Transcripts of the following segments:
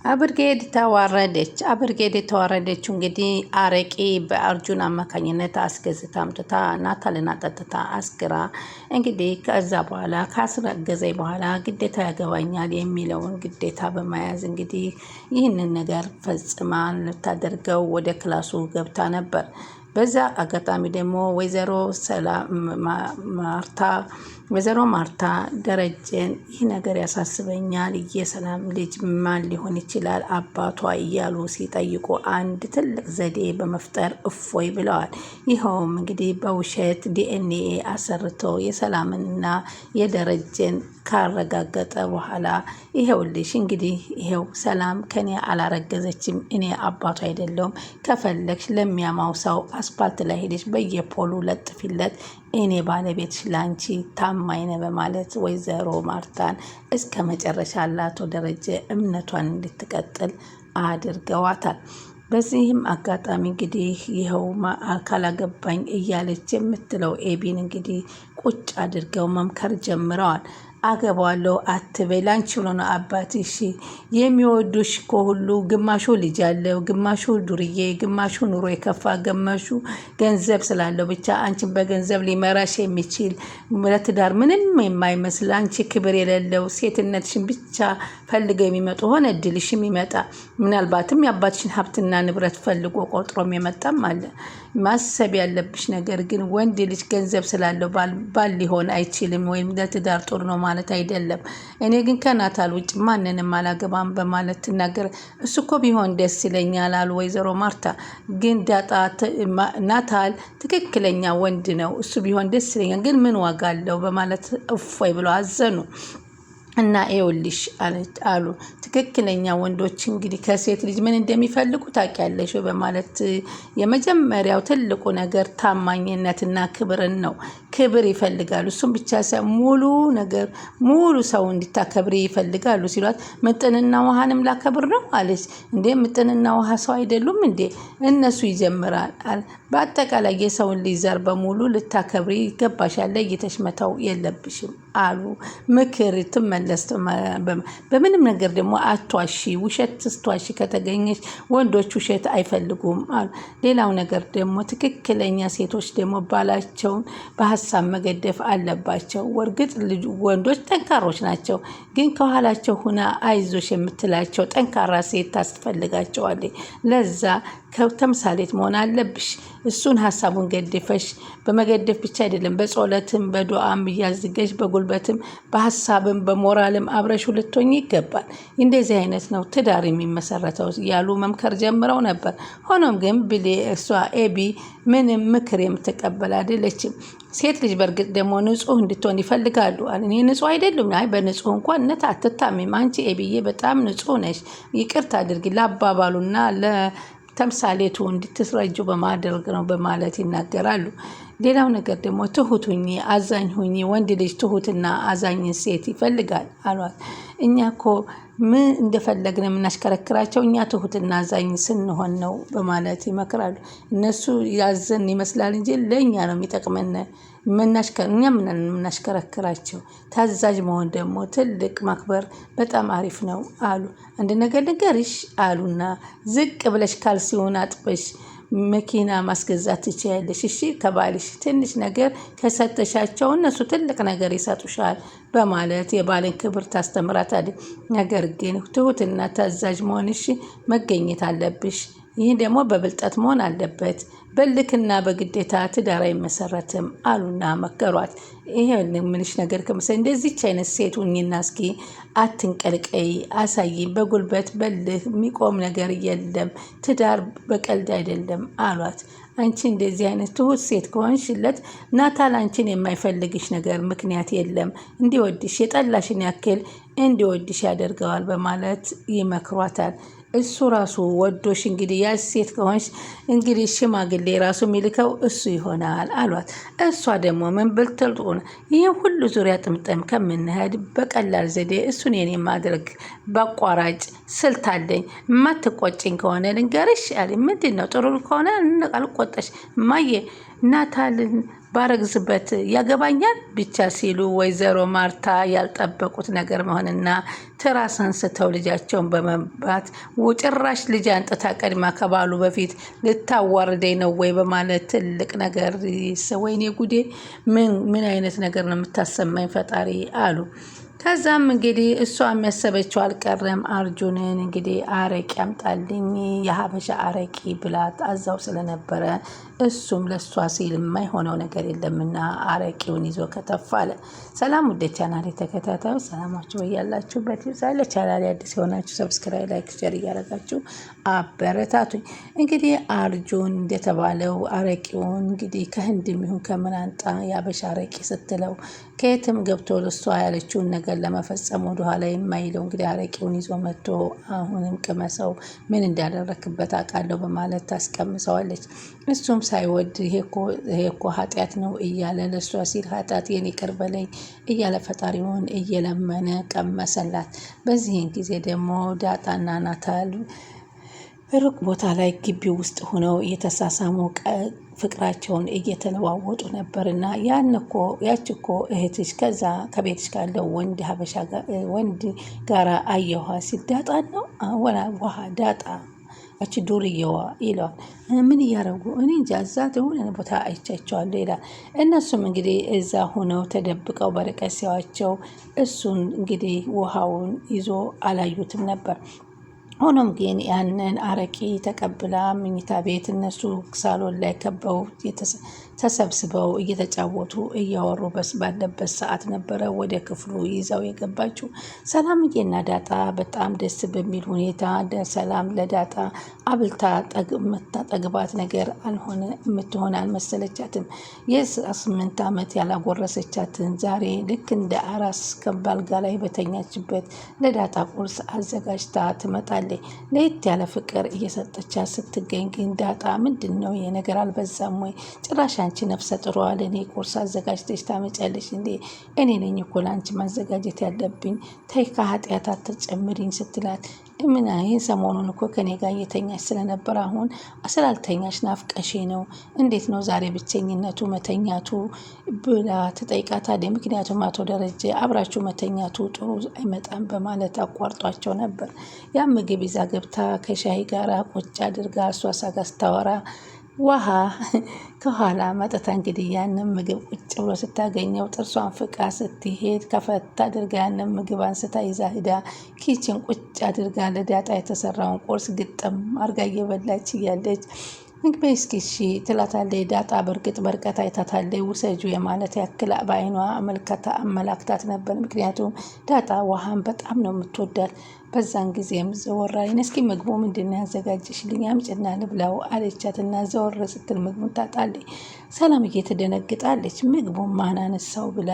አብርጌድ ተዋረደች። አብርጌድ የተዋረደችው እንግዲህ አረቂ በአርጁን አማካኝነት አስገዝታ አምጥታ ናታልን አጠጥታ አስግራ እንግዲህ ከዛ በኋላ ካስረገዘኝ በኋላ ግዴታ ያገባኛል የሚለውን ግዴታ በመያዝ እንግዲህ ይህንን ነገር ፈጽማ ልታደርገው ወደ ክላሱ ገብታ ነበር። በዛ አጋጣሚ ደግሞ ወይዘሮ ማርታ ደረጀን ይህ ነገር ያሳስበኛል፣ የሰላም ልጅ ማን ሊሆን ይችላል አባቷ እያሉ ሲጠይቁ አንድ ትልቅ ዘዴ በመፍጠር እፎይ ብለዋል። ይኸውም እንግዲህ በውሸት ዲኤንኤ አሰርቶ የሰላምንና የደረጀን ካረጋገጠ በኋላ ይኸውልሽ እንግዲህ ይኸው ሰላም ከኔ አላረገዘችም፣ እኔ አባቱ አይደለሁም፣ ከፈለግሽ ለሚያማው ሰው አስፓልት ላይ ሄደሽ በየፖሉ ለጥፊለት፣ እኔ ባለቤትሽ ላንቺ ታማኝ ነኝ በማለት ወይዘሮ ማርታን እስከ መጨረሻ ላቶ ደረጀ እምነቷን እንድትቀጥል አድርገዋታል። በዚህም አጋጣሚ እንግዲህ ይኸው ካላገባኝ እያለች የምትለው ኤቢን እንግዲህ ቁጭ አድርገው መምከር ጀምረዋል። አገባዋለሁ አትበይ፣ ላንቺ ብሎ ነው አባትሽ የሚወዱሽ እኮ ሁሉ ግማሹ ልጅ ያለው፣ ግማሹ ዱርዬ፣ ግማሹ ኑሮ የከፋ፣ ግማሹ ገንዘብ ስላለው ብቻ አንቺን በገንዘብ ሊመራሽ የሚችል ለትዳር ምንም የማይመስል አንቺ ክብር የሌለው ሴትነትሽን ብቻ ፈልገው የሚመጡ ሆነ እድልሽም ይመጣ። ምናልባትም የአባትሽን ሀብትና ንብረት ፈልጎ ቆጥሮም የመጣም አለ። ማሰብ ያለብሽ ነገር ግን ወንድ ልጅ ገንዘብ ስላለው ባል ሊሆን አይችልም፣ ወይም ለትዳር ጥሩ ነው ማለት አይደለም። እኔ ግን ከናታል ውጭ ማንንም አላገባም በማለት ትናገር። እሱ እኮ ቢሆን ደስ ይለኛል አሉ ወይዘሮ ማርታ። ግን ናታል ትክክለኛ ወንድ ነው፣ እሱ ቢሆን ደስ ይለኛል፣ ግን ምን ዋጋ አለው በማለት እፎይ ብለው አዘኑ። እና ይኸውልሽ አሉ ትክክለኛ ወንዶች እንግዲህ ከሴት ልጅ ምን እንደሚፈልጉ ታውቂያለሽ በማለት የመጀመሪያው ትልቁ ነገር ታማኝነትና ክብርን ነው። ክብር ይፈልጋሉ። እሱም ብቻ ሳይሆን ሙሉ ሰው እንዲታከብሪ ይፈልጋሉ ሲሏት ምጥንና ውሃንም ላከብር ነው አለች። እንዴ ምጥንና ውሃ ሰው አይደሉም እንዴ? እነሱ ይጀምራል። በአጠቃላይ የሰውን ልጅ ዘር በሙሉ ልታከብሪ ይገባሻል፣ ለይተሽ መተው የለብሽም አሉ። ምክር ትመለስ። በምንም ነገር ደግሞ አትዋሺ፣ ውሸት ስትዋሺ ከተገኘች ወንዶች ውሸት አይፈልጉም አሉ። ሌላው ነገር ደግሞ ትክክለኛ ሴቶች ደግሞ ባላቸውን በሀሳብ መገደፍ አለባቸው። ወርግጥ ወንዶች ጠንካሮች ናቸው፣ ግን ከኋላቸው ሁና አይዞሽ የምትላቸው ጠንካራ ሴት ታስፈልጋቸዋለች። ለዛ ከተምሳሌት መሆን አለብሽ። እሱን ሀሳቡን ገድፈሽ በመገደፍ ብቻ አይደለም፣ በጸሎትም በዱዓም እያዝገሽ በጉልበትም በሀሳብም በሞራልም አብረሽ ልትሆኚ ይገባል። እንደዚህ አይነት ነው ትዳር የሚመሰረተው ያሉ መምከር ጀምረው ነበር። ሆኖም ግን እሷ ኤቢ ምንም ምክር የምትቀበል አይደለችም። ሴት ልጅ በእርግጥ ደግሞ ንጹህ እንድትሆን ይፈልጋሉ። እኔ ንጹህ አይደሉም። አይ በንጹህ እንኳን አትታሚም። አንቺ ኤቢዬ በጣም ንጹህ ነሽ፣ ይቅርታ አድርጊ ለአባባሉና ተምሳሌቱ እንድትስረጁ በማድረግ ነው በማለት ይናገራሉ። ሌላው ነገር ደግሞ ትሁት ሁኚ፣ አዛኝ ሁኚ። ወንድ ልጅ ትሁትና አዛኝ ሴት ይፈልጋል አሏት። እኛ እኮ ምን እንደፈለግን የምናሽከረክራቸው እኛ ትሁትና አዛኝ ስንሆን ነው በማለት ይመክራሉ። እነሱ ያዘን ይመስላል እንጂ ለእኛ ነው የሚጠቅመን እኛ የምናሽከረክራቸው። ታዛዥ መሆን ደግሞ ትልቅ ማክበር በጣም አሪፍ ነው አሉ። አንድ ነገር ንገርሽ አሉና ዝቅ ብለሽ ካልሲውን አጥበሽ መኪና ማስገዛት ትችያለሽ። እሺ ከባልሽ ትንሽ ነገር ከሰጠሻቸው እነሱ ትልቅ ነገር ይሰጡሻል በማለት የባልን ክብር ታስተምራታለች። ነገር ግን ትሁትና ታዛዥ መሆንሽ መገኘት አለብሽ። ይህ ደግሞ በብልጠት መሆን አለበት። በልክና በግዴታ ትዳር አይመሰረትም አሉና መከሯት። ይሄ ምንሽ ነገር ከመሰለ እንደዚች አይነት ሴት ሁኚና እስኪ አትንቀልቀይ፣ አሳይ። በጉልበት በልህ የሚቆም ነገር የለም። ትዳር በቀልድ አይደለም አሏት። አንቺ እንደዚህ አይነት ትሁት ሴት ከሆንሽለት ናታል አንቺን የማይፈልግሽ ነገር ምክንያት የለም። እንዲወድሽ የጠላሽን ያክል እንዲወድሽ ያደርገዋል በማለት ይመክሯታል። እሱ ራሱ ወዶሽ እንግዲህ ያ ሴት ከሆንሽ እንግዲህ ሽማግሌ ራሱ የሚልከው እሱ ይሆናል አሏት። እሷ ደግሞ ምን ብልትል ሆነ ይህን ሁሉ ዙሪያ ጥምጥም ከምንሄድ በቀላል ዘዴ እሱን የኔ ማድረግ በአቋራጭ ስልት አለኝ። የማትቆጭኝ ከሆነ ልንገርሽ አለ። ምንድን ነው? ጥሩ ከሆነ አልቆጠሽ ማየ ናታልን ባረግዝበት ያገባኛል ብቻ ሲሉ ወይዘሮ ማርታ ያልጠበቁት ነገር መሆንና ትራስ አንስተው ልጃቸውን በመባት ጭራሽ ልጅ አንጥታ ቀድማ ከባሉ በፊት ልታዋርደኝ ነው ወይ በማለት ትልቅ ነገር ወይኔ ጉዴ፣ ምን አይነት ነገር ነው የምታሰማኝ ፈጣሪ አሉ። ከዛም እንግዲህ እሷ የሚያሰበችው አልቀረም። አርጁንን እንግዲህ አረቂ አምጣልኝ የሀበሻ አረቂ ብላት አዛው ስለነበረ እሱም ለእሷ ሲል የማይሆነው ነገር የለምና አረቂውን ይዞ ከተፍ አለ። ሰላም ውድ ቻናሌ ተከታታዮች ሰላማችሁ በያላችሁበት ይብዛል። ቻናሌ አዲስ የሆናችሁ ሰብስክራይብ፣ ላይክ፣ ሼር እያደረጋችሁ አበረታቱኝ። እንግዲህ አርጁን እንደተባለው አረቂውን እንግዲህ ከህንድም ይሁን ከምን አንጣ የሀበሻ አረቂ ስትለው ከየትም ገብቶ እሷ ያለችውን ነገር ለመፈጸም ወደኋላ የማይለው እንግዲህ አረቂውን ይዞ መጥቶ አሁንም ቅመሰው ምን እንዳደረክበት አውቃለሁ በማለት ታስቀምሰዋለች። እሱም ሳይወድ ይሄ እኮ ኃጢአት ነው እያለ ለእሷ ሲል ኃጢአት የኔ ይቅር በለኝ እያለ ፈጣሪውን እየለመነ ቀመሰላት። በዚህን ጊዜ ደግሞ ዳጣና ናታል ሩቅ ቦታ ላይ ግቢ ውስጥ ሆነው እየተሳሳሙ ፍቅራቸውን እየተለዋወጡ ነበርና ያች እኮ እህትሽ ከዛ ከቤትሽ ካለው ወንድ ሀበሻ ወንድ ጋራ አየኋ ሲል ዳጣ ነው ውሃ ዳጣ እቺ ዱርዬዋ ይለዋል። ምን እያረጉ እኔ እንጃ እዛ የሆነ ቦታ አይቻቸዋለሁ ይላል። እነሱም እንግዲህ እዛ ሆነው ተደብቀው በርቀት ሲያዋቸው እሱን እንግዲህ ውሃውን ይዞ አላዩትም ነበር። ሆኖም ግን ያንን አረቂ ተቀብላ መኝታ ቤት እነሱ ሳሎን ላይ ከበው ተሰብስበው እየተጫወቱ እያወሩ ባለበት ሰዓት ነበረ ወደ ክፍሉ ይዘው የገባችው። ሰላምዬና ዳጣ በጣም ደስ በሚል ሁኔታ ሰላም ለዳጣ አብልታ ጠግባት ነገር የምትሆን አልመሰለቻትም። የ8 ዓመት ያላጎረሰቻትን ዛሬ ልክ እንደ አራስ ከባልጋ ላይ በተኛችበት ለዳጣ ቁርስ አዘጋጅታ ትመጣለች። ለየት ያለ ፍቅር እየሰጠቻት ስትገኝ ግን ዳጣ ምንድን ነው የነገር አልበዛም ወይ? ጭራሽ አንቺ ነፍሰ ጥሯል እኔ ቁርስ አዘጋጅተሽ ታመጫለሽ እንዴ? እኔ ነኝ እኮ ለአንቺ ማዘጋጀት ያለብኝ፣ ተይ ከኃጢአት አትጨምሪኝ ስትላት ምን ይህን ሰሞኑን እኮ ከኔ ጋር እየተኛሽ ስለነበር አሁን ስላልተኛሽ ናፍቀሽ ነው፣ እንዴት ነው ዛሬ ብቸኝነቱ መተኛቱ ብላ ትጠይቃታለች። ምክንያቱም አቶ ደረጀ አብራችሁ መተኛቱ ጥሩ አይመጣም በማለት አቋርጧቸው ነበር። ያ ምግብ ይዛ ገብታ ከሻይ ጋር ቁጭ አድርጋ እሷ ሳጋ ስታወራ ውሃ ከኋላ መጠታ እንግዲህ ያንን ምግብ ቁጭ ብሎ ስታገኘው ጥርሷን ፍቃ ስትሄድ ከፈት አድርጋ ያንን ምግብ አንስታ ይዛ ሂዳ ኪችን ቁጭ አድርጋ ለዳጣ የተሰራውን ቁርስ ግጥም አርጋ እየበላች እያለች እንግዲህ እስኪ እሺ ትላታለች። ዳጣ በርግጥ በርቀት አይታታለች። ውሰጁ የማለት ያክል በአይኗ አመላክታት ነበር። ምክንያቱም ዳጣ ውሃን በጣም ነው የምትወዳት። በዛን ጊዜም ዘወር አለች። እስኪ ምግቡ ምንድን ነው ያዘጋጀሽልኝ? አምጪና ልብላው አለቻትና ዘወር ስትል ምግቡን ታጣለች። ሰላምዬ ትደነግጣለች። ምግቡን ማን አነሳው ብላ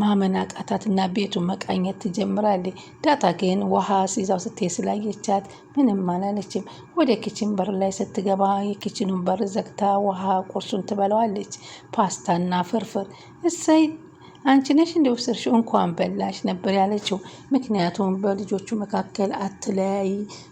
ማመን አቃታትና ቤቱን መቃኘት ትጀምራለች። ዳጣ ግን ውሃ ሲይዛው ስትሄድ ስላየቻት ምንም አላለችም። ወደ ኪችን በር ላይ ስትገባ የኪችኑን በር ዘግታ ውሃ ቁርሱን ትበላዋለች። ፓስታና ፍርፍር። እሰይ አንቺ ነሽ እንደወሰድሽው እንኳን በላሽ ነበር ያለችው። ምክንያቱም በልጆቹ መካከል አትለያይ፣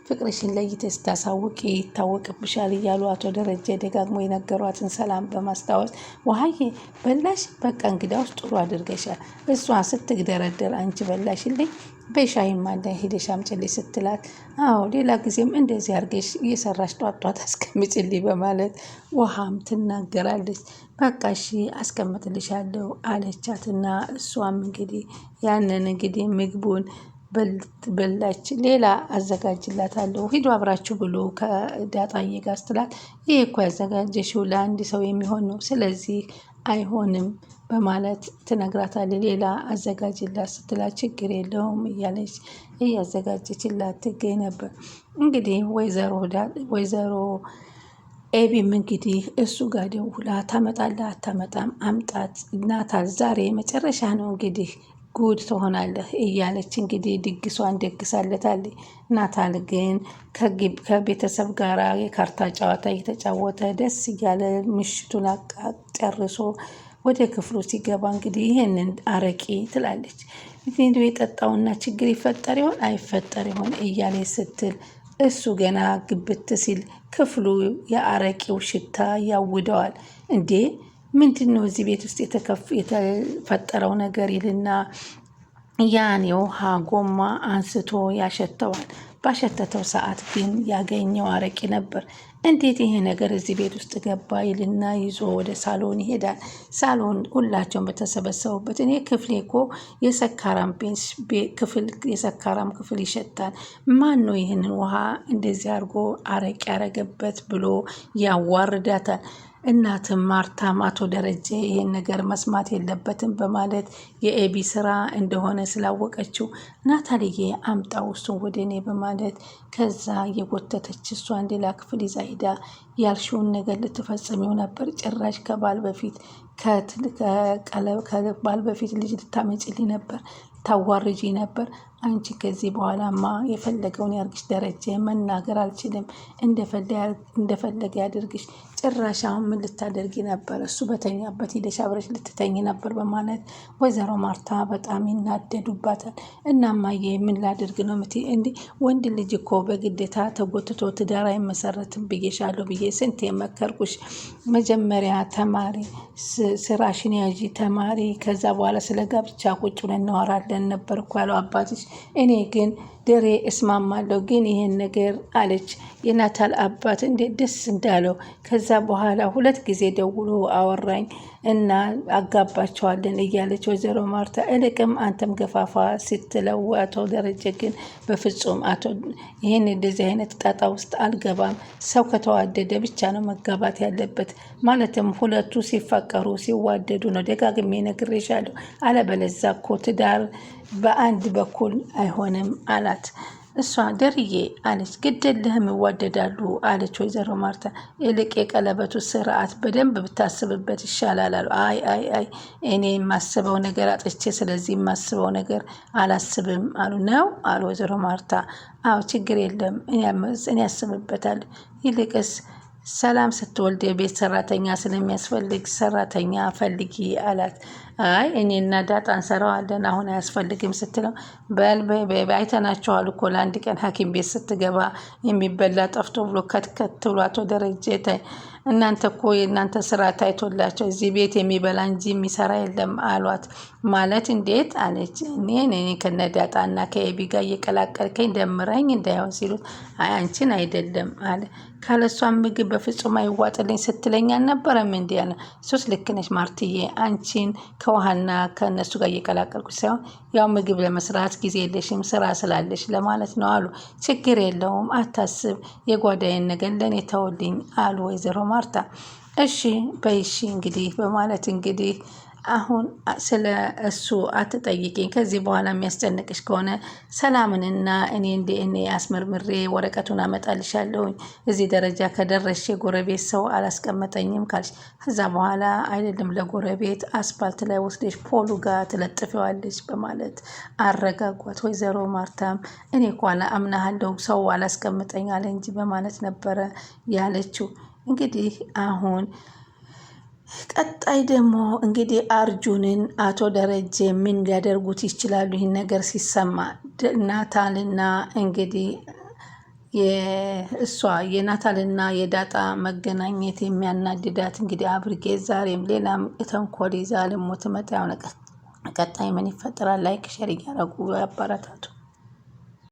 ፍቅርሽን ለይተሽ ስታሳውቂ ይታወቅብሻል እያሉ አቶ ደረጀ ደጋግሞ የነገሯትን ሰላም በማስታወስ ውሃዬ በላሽ፣ በቃ እንግዲያውስ ጥሩ አድርገሻል። እሷ ስትግደረደር አንቺ በላሽልኝ በሻይም አለ ሄደሽ አምጪልኝ ስትላት አዎ ሌላ ጊዜም እንደዚህ አድርገሽ እየሰራሽ ጧጧት አስቀምጪልኝ በማለት ውሃም ትናገራለች። በቃ እሺ አስቀምጥልሻለሁ አለቻትና እሷም እንግዲህ ያንን እንግዲህ ምግቡን በላች። ሌላ አዘጋጅላታለሁ ሂዱ አብራችሁ ብሎ ከዳጣዬ ጋር ስትላት ይሄ እኮ ያዘጋጀሽው ለአንድ ሰው የሚሆን ነው፣ ስለዚህ አይሆንም በማለት ትነግራታለች። ሌላ አዘጋጅላት ስትላት ችግር የለውም እያለች እያዘጋጀችላት ትገኝ ነበር። እንግዲህ ወይዘሮ ኤቢም እንግዲህ እሱ ጋር ደውላ ታመጣለህ አታመጣም አምጣት ናታል ዛሬ መጨረሻ ነው እንግዲህ ጉድ ትሆናለህ እያለች እንግዲህ ድግሷን ደግሳለታለች። ናታል ግን ከቤተሰብ ጋር የካርታ ጨዋታ እየተጫወተ ደስ እያለ ምሽቱን ጨርሶ ወደ ክፍሉ ሲገባ እንግዲህ ይህንን አረቂ ትላለች። ቪዲዮ የጠጣውና ችግር ይፈጠር ይሆን አይፈጠር ይሆን እያለ ስትል እሱ ገና ግብት ሲል ክፍሉ የአረቂው ሽታ ያውደዋል። እንዴ ምንድን ነው እዚህ ቤት ውስጥ የተፈጠረው ነገር ይልና ያን የውሃ ጎማ አንስቶ ያሸተዋል። ባሸተተው ሰዓት ግን ያገኘው አረቂ ነበር። እንዴት ይሄ ነገር እዚህ ቤት ውስጥ ገባ ይልና ይዞ ወደ ሳሎን ይሄዳል። ሳሎን ሁላቸውን በተሰበሰቡበት እኔ ክፍሌ እኮ የሰካራም ክፍል ይሸታል። ማን ነው ይህንን ውሃ እንደዚህ አድርጎ አረቂ ያረገበት ብሎ ያዋርዳታል። እናትም ማርታም አቶ ደረጀ ይሄን ነገር መስማት የለበትም በማለት የኤቢ ስራ እንደሆነ ስላወቀችው ናታልዬ አምጣው እሱን ወደ እኔ በማለት ከዛ የጎተተች እሷን ሌላ ክፍል ይዛ ሂዳ ያልሽውን ነገር ልትፈጽሚው ነበር። ጭራሽ ከባል በፊት ልጅ ልታመጭልኝ ነበር፣ ታዋርጂ ነበር። አንቺ ከዚህ በኋላማ የፈለገውን ያርግሽ ደረጀ፣ መናገር አልችልም፣ እንደፈለገ ያድርግሽ። ጭራሽ አሁን ምን ልታደርጊ ነበር? እሱ በተኛበት ሂደሽ አብረሽ ልትተኝ ነበር በማለት ወይዘሮ ማርታ በጣም ይናደዱባታል። እናማዬ ምን ላድርግ ነው የምትይ? እንዴ ወንድ ልጅ እኮ በግዴታ ተጎትቶ ትዳር አይመሰረትም ብዬሻለሁ ብዬ ስንት የመከርኩሽ። መጀመሪያ ተማሪ፣ ስራሽን ያዢ፣ ተማሪ፣ ከዛ በኋላ ስለ ጋብቻ ቁጭ ብለን እናወራለን ነበር እኮ ያለው አባትሽ። እኔ ግን ድሬ እስማማለሁ፣ ግን ይሄን ነገር አለች የናታል አባት እንዴት ደስ እንዳለው። ከዛ በኋላ 2 ጊዜ ደውሎ አወራኝ እና አጋባቸዋለን እያለች ወይዘሮ ማርታ እልቅም አንተም ገፋፋ ስትለው አቶ ደረጀ ግን በፍጹም ይህን እንደዚህ አይነት ጣጣ ውስጥ አልገባም። ሰው ከተዋደደ ብቻ ነው መጋባት ያለበት። ማለትም ሁለቱ ሲፈቀሩ ሲዋደዱ ነው። ደጋግሜ ነግሬሻለሁ። አለበለዛ እኮ ትዳር በአንድ በኩል አይሆንም አላት። እሷ ደርዬ አለች። ግድልህም ይዋደዳሉ አለች ወይዘሮ ማርታ። ይልቅ የቀለበቱ ስርዓት በደንብ ብታስብበት ይሻላል አሉ። አይ እኔ የማስበው ነገር አጥቼ ስለዚህ የማስበው ነገር አላስብም አሉ። ነው አሉ ወይዘሮ ማርታ። አዎ ችግር የለም እኔ ያስብበታል። ይልቅስ ሰላም ስትወልድ የቤት ሰራተኛ ስለሚያስፈልግ ሰራተኛ ፈልጊ አላት። አይ እኔና ዳጣ እንሰራዋለን አሁን አያስፈልግም ስትለው አይተናቸዋል እኮ ለአንድ ቀን ሐኪም ቤት ስትገባ የሚበላ ጠፍቶ ብሎ ከትከት ብሎ አቶ ደረጀ እናንተ እኮ የእናንተ ስራ ታይቶላቸው እዚህ ቤት የሚበላ እንጂ የሚሰራ የለም አሏት። ማለት እንዴት አለች። እኔ ከነዳጣና ከኤቢ ጋር እየቀላቀልከኝ ደምረኝ እንዳይሆን ሲሉት አይ አንቺን አይደለም አለ። ካለሷን ምግብ በፍጹም አይዋጥልኝ ስትለኝ አልነበረም እንዲህ አለ። ሶስት ልክ ነሽ ማርትዬ፣ አንቺን ከውሃና ከእነሱ ጋር እየቀላቀልኩች ሳይሆን ያው ምግብ ለመስራት ጊዜ የለሽም ስራ ስላለሽ ለማለት ነው አሉ። ችግር የለውም አታስብ፣ የጓዳዬን ነገር ለእኔ ተውልኝ አሉ ወይዘሮ ማርታ። እሺ በይሺ እንግዲህ በማለት እንግዲህ አሁን ስለ እሱ አትጠይቂኝ። ከዚህ በኋላ የሚያስጨንቅሽ ከሆነ ሰላምንና እኔ አስመርምሬ ወረቀቱን አመጣልሻለሁኝ። እዚህ ደረጃ ከደረሽ የጎረቤት ሰው አላስቀመጠኝም ካልሽ ከዛ በኋላ አይደለም ለጎረቤት አስፓልት ላይ ወስደሽ ፖሉ ጋር ትለጥፊዋለች በማለት አረጋጓት። ወይዘሮ ማርታም እኔ እኮ አምናሃለሁ ሰው አላስቀምጠኝ አለ እንጂ በማለት ነበረ ያለችው። እንግዲህ አሁን ቀጣይ ደግሞ እንግዲህ አርጁንን አቶ ደረጀ ምን ሊያደርጉት ይችላሉ? ይህን ነገር ሲሰማ ናታልና እንግዲህ የናታልና የዳጣ መገናኘት የሚያናድዳት እንግዲህ አብርጌ ዛሬም ሌላም ተንኮል ይዛ ልሞት መጣ። ቀጣይ ምን ይፈጠራል? ላይክ ሸር እያደረጉ ያበረታቱ።